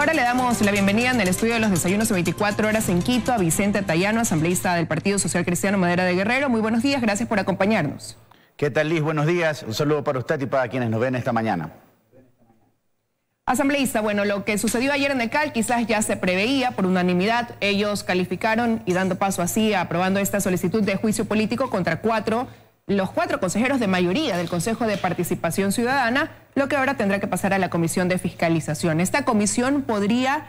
hora le damos la bienvenida en el estudio de los desayunos de 24 horas en Quito a Vicente Tayano, asambleísta del Partido Social Cristiano Madera de Guerrero. Muy buenos días, gracias por acompañarnos. ¿Qué tal, Liz? Buenos días. Un saludo para usted y para quienes nos ven esta mañana. Asambleísta, bueno, lo que sucedió ayer en el CAL quizás ya se preveía por unanimidad. Ellos calificaron y dando paso así, aprobando esta solicitud de juicio político contra los cuatro consejeros de mayoría del Consejo de Participación Ciudadana, lo que ahora tendrá que pasar a la Comisión de Fiscalización. Esta comisión podría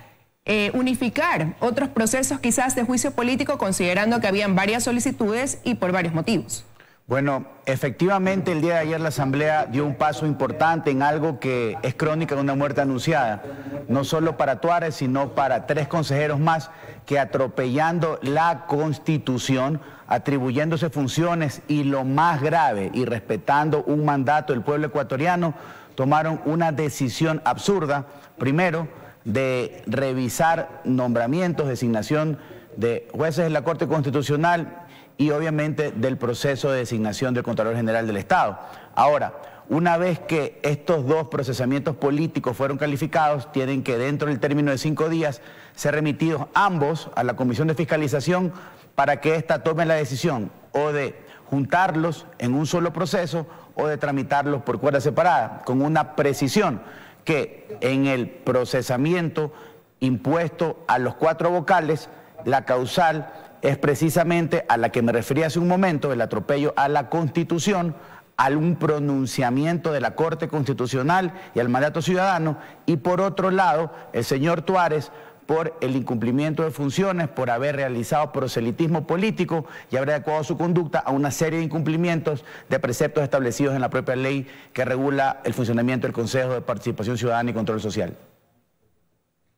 unificar otros procesos quizás de juicio político, considerando que habían varias solicitudes y por varios motivos. Bueno, efectivamente el día de ayer la Asamblea dio un paso importante en algo que es crónica de una muerte anunciada, no solo para Tuárez, sino para 3 consejeros más que, atropellando la Constitución, atribuyéndose funciones y, lo más grave, y respetando un mandato del pueblo ecuatoriano, tomaron una decisión absurda, primero, de revisar nombramientos, designación de jueces de la Corte Constitucional y obviamente del proceso de designación del Contralor General del Estado. Ahora, una vez que estos 2 procesamientos políticos fueron calificados, tienen que dentro del término de 5 días ser remitidos ambos a la Comisión de Fiscalización para que ésta tome la decisión o de juntarlos en un solo proceso o de tramitarlos por cuerda separada, con una precisión que en el procesamiento impuesto a los 4 vocales, la causal es precisamente a la que me refería hace un momento, el atropello a la Constitución, a un pronunciamiento de la Corte Constitucional y al mandato ciudadano, y por otro lado, el señor Tuárez por el incumplimiento de funciones, por haber realizado proselitismo político y haber adecuado su conducta a una serie de incumplimientos de preceptos establecidos en la propia ley que regula el funcionamiento del Consejo de Participación Ciudadana y Control Social.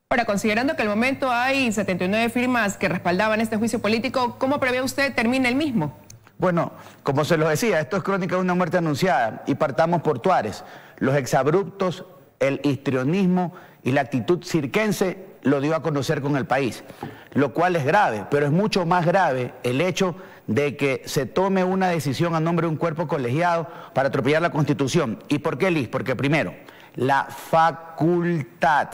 Ahora, considerando que al momento hay 79 firmas que respaldaban este juicio político, ¿cómo prevé usted termine el mismo? Bueno, como se lo decía, esto es crónica de una muerte anunciada y partamos por Tuárez. Los exabruptos, el histrionismo y la actitud cirquense lo dio a conocer con el país, lo cual es grave, pero es mucho más grave el hecho de que se tome una decisión a nombre de un cuerpo colegiado para atropellar la Constitución. ¿Y por qué, Liz? Porque primero, la facultad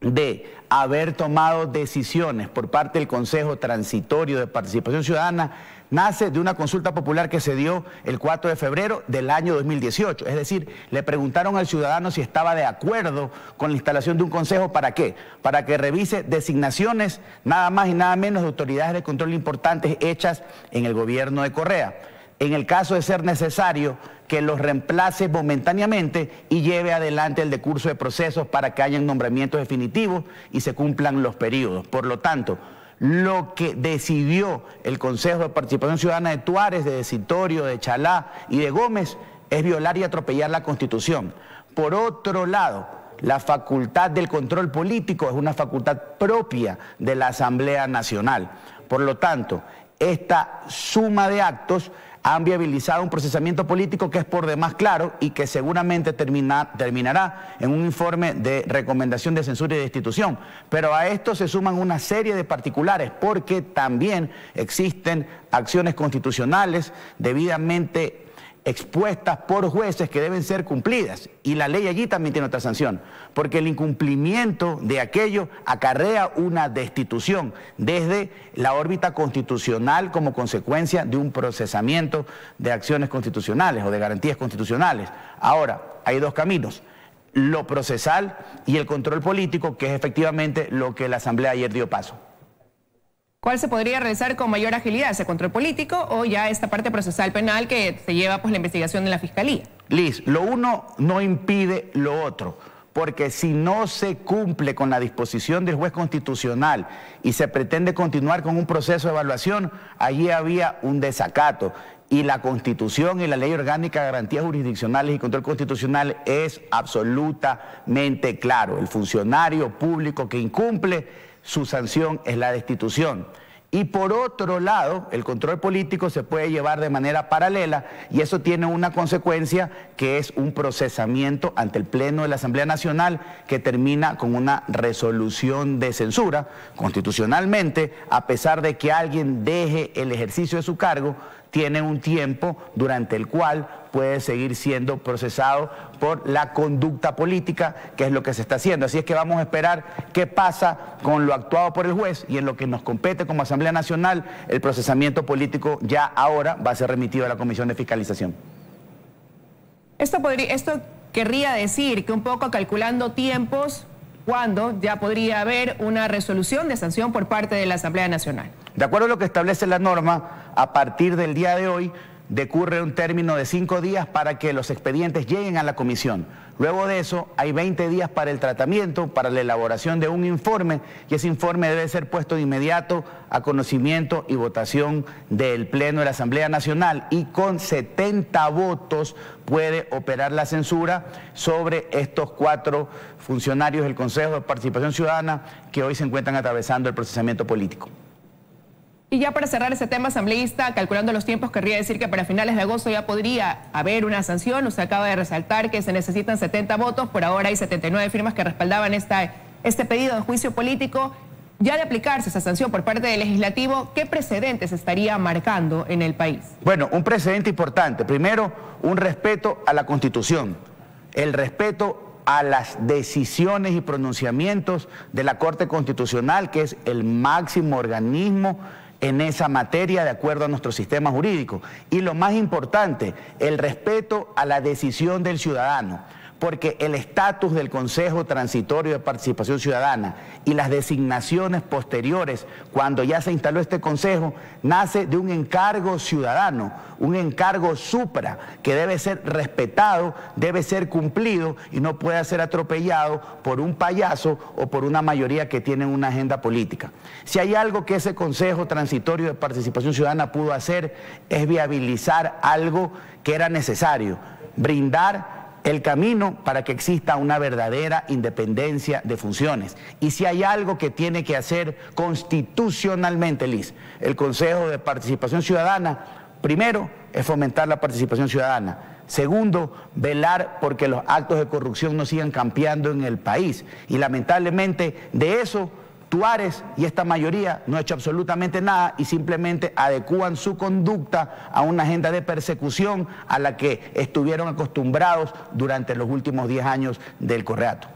de haber tomado decisiones por parte del Consejo Transitorio de Participación Ciudadana nace de una consulta popular que se dio el 4 de febrero del año 2018. Es decir, le preguntaron al ciudadano si estaba de acuerdo con la instalación de un consejo. ¿Para qué? Para que revise designaciones nada más y nada menos de autoridades de control importantes hechas en el gobierno de Correa. En el caso de ser necesario, que los reemplace momentáneamente y lleve adelante el decurso de procesos para que hayan nombramientos definitivos y se cumplan los periodos. Por lo tanto, lo que decidió el Consejo de Participación Ciudadana de Tuárez, de Decitorio, de Chalá y de Gómez es violar y atropellar la Constitución. Por otro lado, la facultad del control político es una facultad propia de la Asamblea Nacional. Por lo tanto, esta suma de actos han viabilizado un procesamiento político que es por demás claro y que seguramente terminará en un informe de recomendación de censura y de destitución. Pero a esto se suman una serie de particulares porque también existen acciones constitucionales debidamente expuestas por jueces que deben ser cumplidas, y la ley allí también tiene otra sanción, porque el incumplimiento de aquello acarrea una destitución desde la órbita constitucional como consecuencia de un procesamiento de acciones constitucionales o de garantías constitucionales. Ahora, hay 2 caminos: lo procesal y el control político, que es efectivamente lo que la Asamblea ayer dio paso. ¿Cuál se podría realizar con mayor agilidad? ¿Ese control político o ya esta parte procesal penal que se lleva pues la investigación de la Fiscalía? Liz, lo uno no impide lo otro, porque si no se cumple con la disposición del juez constitucional y se pretende continuar con un proceso de evaluación, allí había un desacato. Y la Constitución y la Ley Orgánica de Garantías Jurisdiccionales y Control Constitucional es absolutamente claro. El funcionario público que incumple, su sanción es la destitución. Y por otro lado, el control político se puede llevar de manera paralela y eso tiene una consecuencia que es un procesamiento ante el Pleno de la Asamblea Nacional que termina con una resolución de censura. Constitucionalmente, a pesar de que alguien deje el ejercicio de su cargo, tiene un tiempo durante el cual puede seguir siendo procesado por la conducta política, que es lo que se está haciendo. Así es que vamos a esperar qué pasa con lo actuado por el juez, y en lo que nos compete como Asamblea Nacional, el procesamiento político ya ahora va a ser remitido a la Comisión de Fiscalización. Esto querría decir que un poco calculando tiempos, ¿cuándo ya podría haber una resolución de sanción por parte de la Asamblea Nacional? De acuerdo a lo que establece la norma, a partir del día de hoy decurre un término de 5 días para que los expedientes lleguen a la comisión. Luego de eso hay 20 días para el tratamiento, para la elaboración de un informe, y ese informe debe ser puesto de inmediato a conocimiento y votación del Pleno de la Asamblea Nacional, y con 70 votos puede operar la censura sobre estos 4 funcionarios del Consejo de Participación Ciudadana que hoy se encuentran atravesando el procesamiento político. Y ya para cerrar ese tema, asambleísta, calculando los tiempos, querría decir que para finales de agosto ya podría haber una sanción. Usted acaba de resaltar que se necesitan 70 votos, por ahora hay 79 firmas que respaldaban este pedido de juicio político. Ya de aplicarse esa sanción por parte del legislativo, ¿qué precedentes estaría marcando en el país? Bueno, un precedente importante. Primero, un respeto a la Constitución, el respeto a las decisiones y pronunciamientos de la Corte Constitucional, que es el máximo organismo en esa materia de acuerdo a nuestro sistema jurídico. Y lo más importante, el respeto a la decisión del ciudadano, porque el estatus del Consejo Transitorio de Participación Ciudadana y las designaciones posteriores, cuando ya se instaló este Consejo, nace de un encargo ciudadano, un encargo supra, que debe ser respetado, debe ser cumplido y no puede ser atropellado por un payaso o por una mayoría que tiene una agenda política. Si hay algo que ese Consejo Transitorio de Participación Ciudadana pudo hacer, es viabilizar algo que era necesario, brindar el camino para que exista una verdadera independencia de funciones. Y si hay algo que tiene que hacer constitucionalmente, Liz, el Consejo de Participación Ciudadana, primero, es fomentar la participación ciudadana. Segundo, velar porque los actos de corrupción no sigan campeando en el país. Y lamentablemente de eso, Tuárez y esta mayoría no ha hecho absolutamente nada y simplemente adecúan su conducta a una agenda de persecución a la que estuvieron acostumbrados durante los últimos 10 años del correato.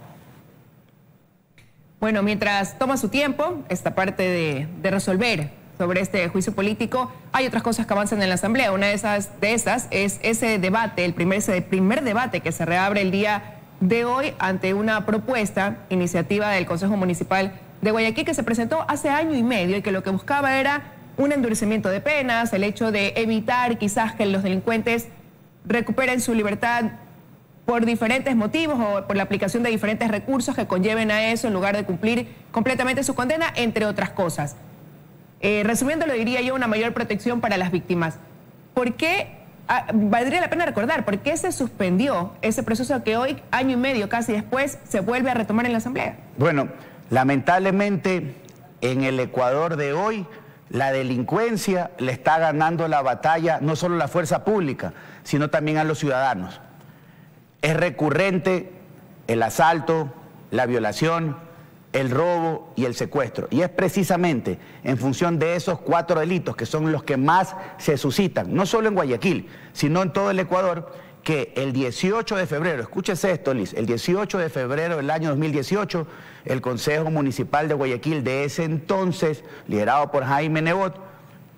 Bueno, mientras toma su tiempo esta parte de resolver sobre este juicio político, hay otras cosas que avanzan en la Asamblea. Una de esas es ese debate, el primer debate que se reabre el día de hoy ante una propuesta, iniciativa del Consejo Municipal de Guayaquil, que se presentó hace año y medio y que lo que buscaba era un endurecimiento de penas, el hecho de evitar quizás que los delincuentes recuperen su libertad por diferentes motivos o por la aplicación de diferentes recursos que conlleven a eso en lugar de cumplir completamente su condena, entre otras cosas. Resumiéndolo, diría yo, una mayor protección para las víctimas. ¿Por qué? Valdría la pena recordar, ¿por qué se suspendió ese proceso que hoy, año y medio casi después, se vuelve a retomar en la Asamblea? Bueno, lamentablemente en el Ecuador de hoy la delincuencia le está ganando la batalla no solo a la fuerza pública, sino también a los ciudadanos. Es recurrente el asalto, la violación, el robo y el secuestro. Y es precisamente en función de esos 4 delitos que son los que más se suscitan, no solo en Guayaquil, sino en todo el Ecuador, que el 18 de febrero, escúchese esto, Liz, el 18 de febrero del año 2018, el Consejo Municipal de Guayaquil de ese entonces, liderado por Jaime Nebot,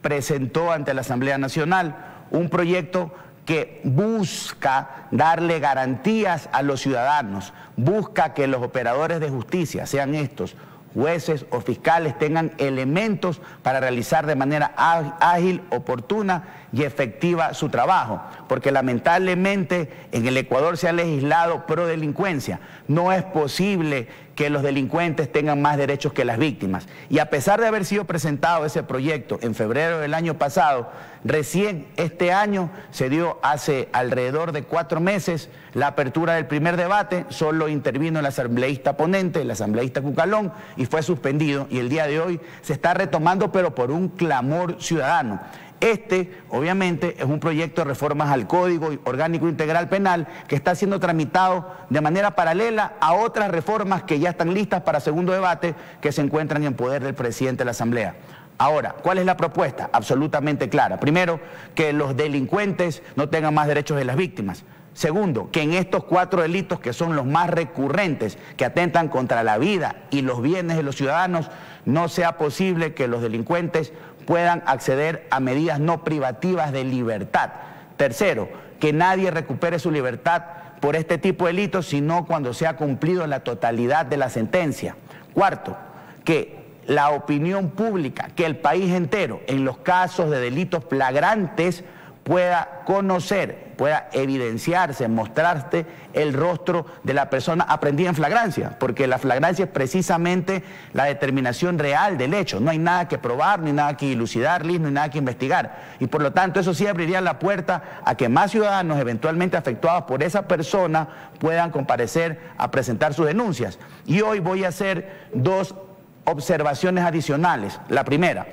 presentó ante la Asamblea Nacional un proyecto que busca darle garantías a los ciudadanos, busca que los operadores de justicia, sean estos jueces o fiscales, tengan elementos para realizar de manera ágil, oportuna y efectiva su trabajo, porque lamentablemente en el Ecuador se ha legislado pro delincuencia. No es posible que los delincuentes tengan más derechos que las víctimas. Y a pesar de haber sido presentado ese proyecto en febrero del año pasado, recién este año se dio hace alrededor de 4 meses la apertura del primer debate, solo intervino el asambleísta ponente, el asambleísta Cucalón, y fue suspendido, y el día de hoy se está retomando, pero por un clamor ciudadano. Este, obviamente, es un proyecto de reformas al Código Orgánico Integral Penal que está siendo tramitado de manera paralela a otras reformas que ya están listas para segundo debate que se encuentran en poder del presidente de la Asamblea. Ahora, ¿cuál es la propuesta? Absolutamente clara. Primero, que los delincuentes no tengan más derechos de las víctimas. Segundo, que en estos 4 delitos que son los más recurrentes, que atentan contra la vida y los bienes de los ciudadanos, no sea posible que los delincuentes puedan acceder a medidas no privativas de libertad. Tercero, que nadie recupere su libertad por este tipo de delitos, sino cuando sea cumplido la totalidad de la sentencia. Cuarto, que la opinión pública, que el país entero, en los casos de delitos flagrantes, pueda conocer, pueda evidenciarse, mostrarse el rostro de la persona aprendida en flagrancia, porque la flagrancia es precisamente la determinación real del hecho. No hay nada que probar, ni nada que dilucidar, ni nada que investigar. Y por lo tanto eso sí abriría la puerta a que más ciudadanos eventualmente afectados por esa persona puedan comparecer a presentar sus denuncias. Y hoy voy a hacer 2 observaciones adicionales. La primera,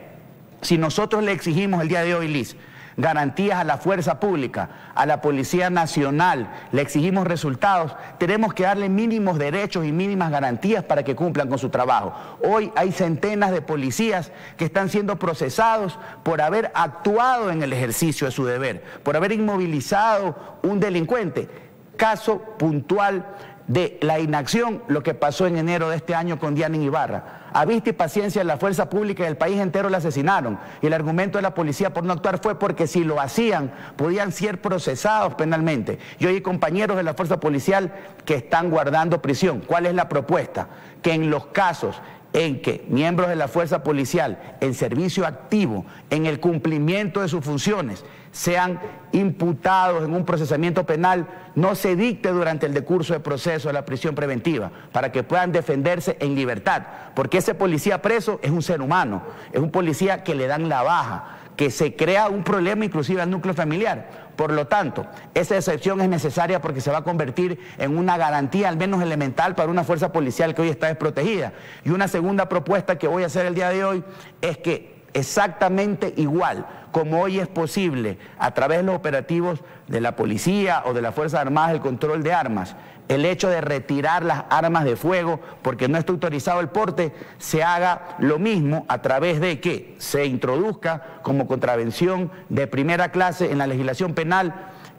si nosotros le exigimos el día de hoy, Liz, garantías a la fuerza pública, a la Policía Nacional, le exigimos resultados, tenemos que darle mínimos derechos y mínimas garantías para que cumplan con su trabajo. Hoy hay centenas de policías que están siendo procesados por haber actuado en el ejercicio de su deber, por haber inmovilizado un delincuente. Caso puntual de la inacción, lo que pasó en enero de este año con Diana Ibarra. A vista y paciencia, la fuerza pública del país entero la asesinaron. Y el argumento de la policía por no actuar fue porque si lo hacían, podían ser procesados penalmente. Y hoy hay compañeros de la fuerza policial que están guardando prisión. ¿Cuál es la propuesta? Que en los casos en que miembros de la fuerza policial, en servicio activo, en el cumplimiento de sus funciones, sean imputados en un procesamiento penal, no se dicte durante el decurso de proceso de la prisión preventiva, para que puedan defenderse en libertad, porque ese policía preso es un ser humano, es un policía que le dan la baja, que se crea un problema inclusive al núcleo familiar. Por lo tanto, esa excepción es necesaria porque se va a convertir en una garantía al menos elemental para una fuerza policial que hoy está desprotegida. Y una segunda propuesta que voy a hacer el día de hoy es que exactamente igual como hoy es posible a través de los operativos de la policía o de las Fuerzas Armadas el control de armas, el hecho de retirar las armas de fuego porque no está autorizado el porte, se haga lo mismo a través de que se introduzca como contravención de primera clase en la legislación penal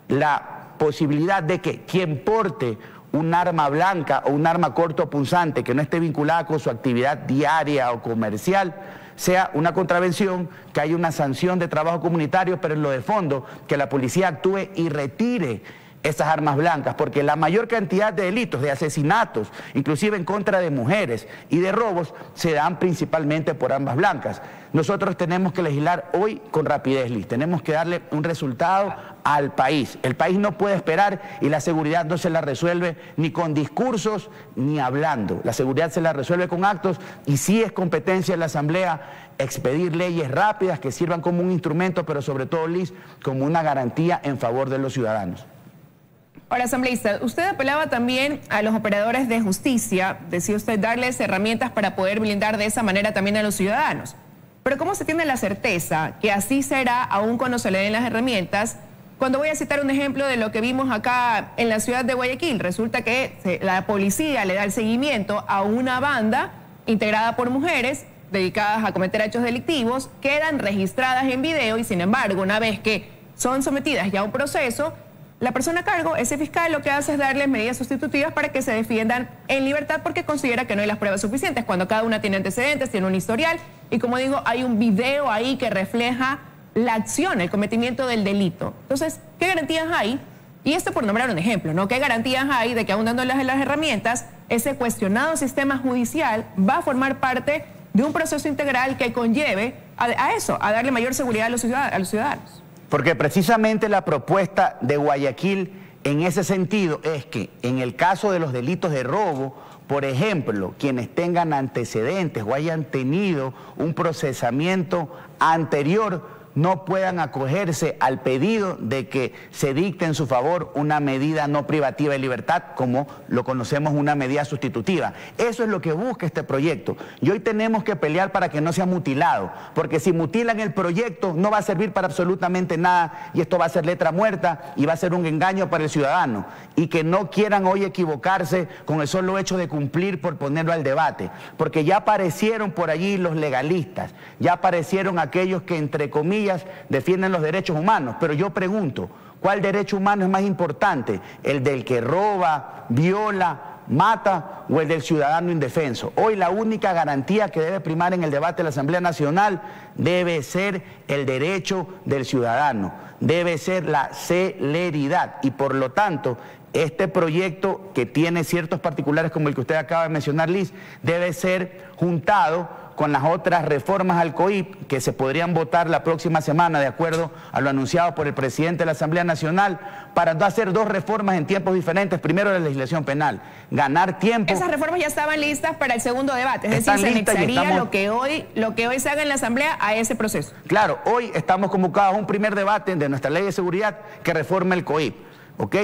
la posibilidad de que quien porte un arma blanca o un arma cortopunzante que no esté vinculada con su actividad diaria o comercial sea una contravención, que haya una sanción de trabajo comunitario, pero en lo de fondo, que la policía actúe y retire esas armas blancas, porque la mayor cantidad de delitos, de asesinatos, inclusive en contra de mujeres y de robos, se dan principalmente por armas blancas. Nosotros tenemos que legislar hoy con rapidez, Liz. Tenemos que darle un resultado al país. El país no puede esperar y la seguridad no se la resuelve ni con discursos ni hablando. La seguridad se la resuelve con actos y sí es competencia de la Asamblea expedir leyes rápidas que sirvan como un instrumento, pero sobre todo, Liz, como una garantía en favor de los ciudadanos. Ahora, asambleísta, usted apelaba también a los operadores de justicia, decía usted darles herramientas para poder blindar de esa manera también a los ciudadanos. Pero ¿cómo se tiene la certeza que así será aún cuando se le den las herramientas? Cuando voy a citar un ejemplo de lo que vimos acá en la ciudad de Guayaquil, resulta que la policía le da el seguimiento a una banda integrada por mujeres dedicadas a cometer hechos delictivos, quedan registradas en video y sin embargo, una vez que son sometidas ya a un proceso, la persona a cargo, ese fiscal, lo que hace es darles medidas sustitutivas para que se defiendan en libertad porque considera que no hay las pruebas suficientes, cuando cada una tiene antecedentes, tiene un historial y, como digo, hay un video ahí que refleja la acción, el cometimiento del delito. Entonces, ¿qué garantías hay? Y esto por nombrar un ejemplo, ¿no? ¿Qué garantías hay de que aún dándoles las herramientas, ese cuestionado sistema judicial va a formar parte de un proceso integral que conlleve a eso, a darle mayor seguridad a los ciudadanos? Porque precisamente la propuesta de Guayaquil en ese sentido es que en el caso de los delitos de robo, por ejemplo, quienes tengan antecedentes o hayan tenido un procesamiento anterior no puedan acogerse al pedido de que se dicte en su favor una medida no privativa de libertad, como lo conocemos, una medida sustitutiva. Eso es lo que busca este proyecto. Y hoy tenemos que pelear para que no sea mutilado, porque si mutilan el proyecto no va a servir para absolutamente nada, y esto va a ser letra muerta y va a ser un engaño para el ciudadano. Y que no quieran hoy equivocarse con el solo hecho de cumplir por ponerlo al debate, porque ya aparecieron por allí los legalistas, ya aparecieron aquellos que, entre comillas, defienden los derechos humanos. Pero yo pregunto, ¿cuál derecho humano es más importante? ¿El del que roba, viola, mata, o el del ciudadano indefenso? Hoy la única garantía que debe primar en el debate de la Asamblea Nacional debe ser el derecho del ciudadano, debe ser la celeridad, y por lo tanto este proyecto, que tiene ciertos particulares como el que usted acaba de mencionar, Liz, debe ser juntado con las otras reformas al COIP que se podrían votar la próxima semana, de acuerdo a lo anunciado por el presidente de la Asamblea Nacional, para hacer dos reformas en tiempos diferentes. Primero, la legislación penal, ganar tiempo. Esas reformas ya estaban listas para el segundo debate, es decir, se anexaría lo que hoy se haga en la Asamblea a ese proceso. Claro, hoy estamos convocados a un primer debate de nuestra ley de seguridad que reforme el COIP, ¿ok?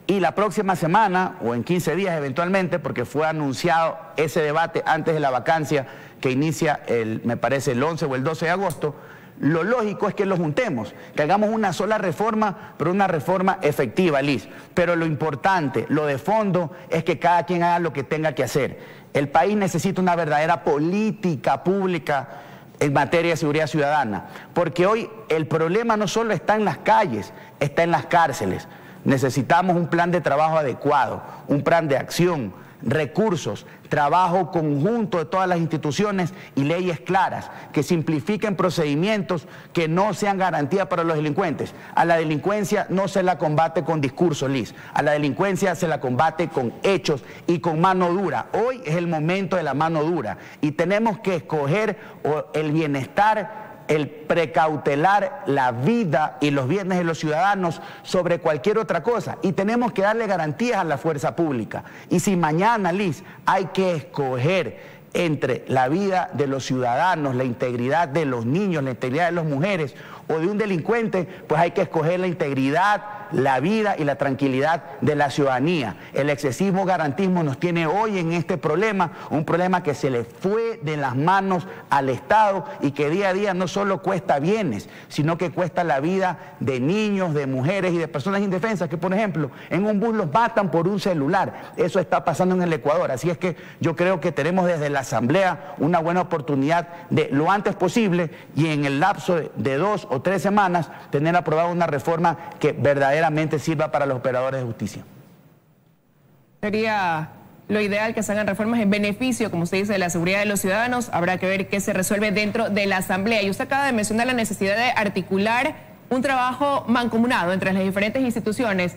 Y la próxima semana, o en 15 días eventualmente, porque fue anunciado ese debate antes de la vacancia que inicia, me parece, el 11 o el 12 de agosto, lo lógico es que lo juntemos, que hagamos una sola reforma, pero una reforma efectiva, Liz. Pero lo importante, lo de fondo, es que cada quien haga lo que tenga que hacer. El país necesita una verdadera política pública en materia de seguridad ciudadana, porque hoy el problema no solo está en las calles, está en las cárceles. Necesitamos un plan de trabajo adecuado, un plan de acción, recursos, trabajo conjunto de todas las instituciones y leyes claras que simplifiquen procedimientos que no sean garantía para los delincuentes. A la delincuencia no se la combate con discursos, Liz. A la delincuencia se la combate con hechos y con mano dura. Hoy es el momento de la mano dura y tenemos que escoger el bienestar, el precautelar la vida y los bienes de los ciudadanos sobre cualquier otra cosa, y tenemos que darle garantías a la fuerza pública. Y si mañana, Liz, hay que escoger entre la vida de los ciudadanos, la integridad de los niños, la integridad de las mujeres o de un delincuente, pues hay que escoger la integridad, la vida y la tranquilidad de la ciudadanía. El excesivo garantismo nos tiene hoy en este problema, un problema que se le fue de las manos al Estado y que día a día no solo cuesta bienes, sino que cuesta la vida de niños, de mujeres y de personas indefensas, que por ejemplo en un bus los matan por un celular. Eso está pasando en el Ecuador, así es que yo creo que tenemos desde la Asamblea una buena oportunidad de lo antes posible y en el lapso de 2 o 3 semanas tener aprobada una reforma que verdaderamente sirva para los operadores de justicia. Sería lo ideal que se hagan reformas en beneficio, como usted dice, de la seguridad de los ciudadanos. Habrá que ver qué se resuelve dentro de la Asamblea. Y usted acaba de mencionar la necesidad de articular un trabajo mancomunado entre las diferentes instituciones.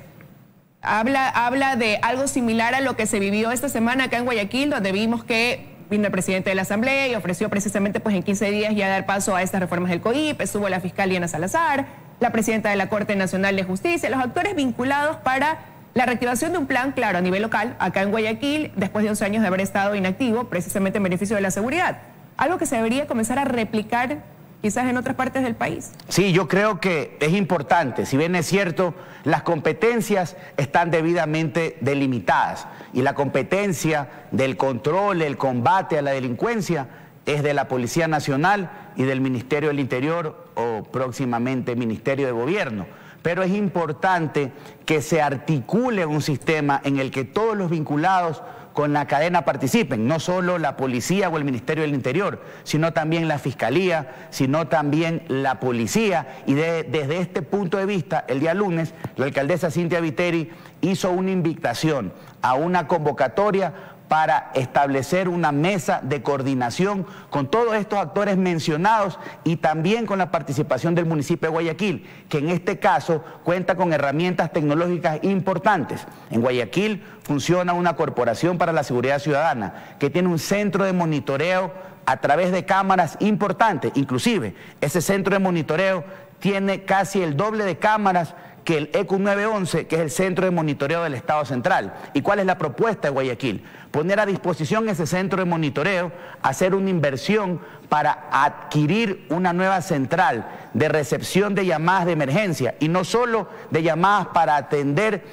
Habla de algo similar a lo que se vivió esta semana acá en Guayaquil, donde vimos que vino el presidente de la Asamblea y ofreció precisamente pues en 15 días ya dar paso a estas reformas del COIP. Estuvo la fiscal Diana Salazar, la presidenta de la Corte Nacional de Justicia, los actores vinculados para la reactivación de un plan, claro, a nivel local, acá en Guayaquil, después de 11 años de haber estado inactivo, precisamente en beneficio de la seguridad. Algo que se debería comenzar a replicar quizás en otras partes del país. Sí, yo creo que es importante, si bien es cierto, las competencias están debidamente delimitadas y la competencia del control, el combate a la delincuencia es de la Policía Nacional y del Ministerio del Interior o próximamente Ministerio de Gobierno. Pero es importante que se articule un sistema en el que todos los vinculados con la cadena participen, no solo la policía o el Ministerio del Interior, sino también la Fiscalía, sino también la policía. Y desde este punto de vista, el día lunes, la alcaldesa Cynthia Viteri hizo una invitación a una convocatoria para establecer una mesa de coordinación con todos estos actores mencionados y también con la participación del municipio de Guayaquil, que en este caso cuenta con herramientas tecnológicas importantes. En Guayaquil funciona una corporación para la seguridad ciudadana que tiene un centro de monitoreo a través de cámaras importantes. Inclusive ese centro de monitoreo tiene casi el doble de cámaras que el ECU 911, que es el centro de monitoreo del Estado Central. ¿Y cuál es la propuesta de Guayaquil? Poner a disposición ese centro de monitoreo, hacer una inversión para adquirir una nueva central de recepción de llamadas de emergencia, y no solo de llamadas para atender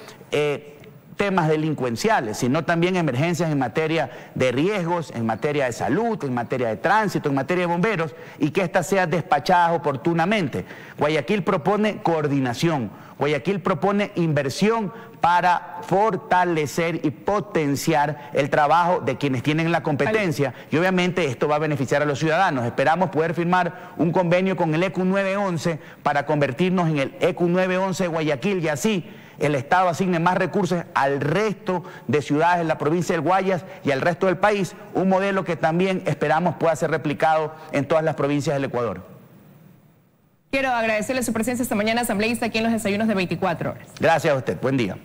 temas delincuenciales, sino también emergencias en materia de riesgos, en materia de salud, en materia de tránsito, en materia de bomberos, y que éstas sean despachadas oportunamente. Guayaquil propone coordinación, Guayaquil propone inversión para fortalecer y potenciar el trabajo de quienes tienen la competencia, y obviamente esto va a beneficiar a los ciudadanos. Esperamos poder firmar un convenio con el ECU 911 para convertirnos en el ECU 911 de Guayaquil, y así el Estado asigne más recursos al resto de ciudades de la provincia del Guayas y al resto del país, un modelo que también esperamos pueda ser replicado en todas las provincias del Ecuador. Quiero agradecerle su presencia esta mañana, asambleísta, aquí en los desayunos de 24 horas. Gracias a usted, buen día.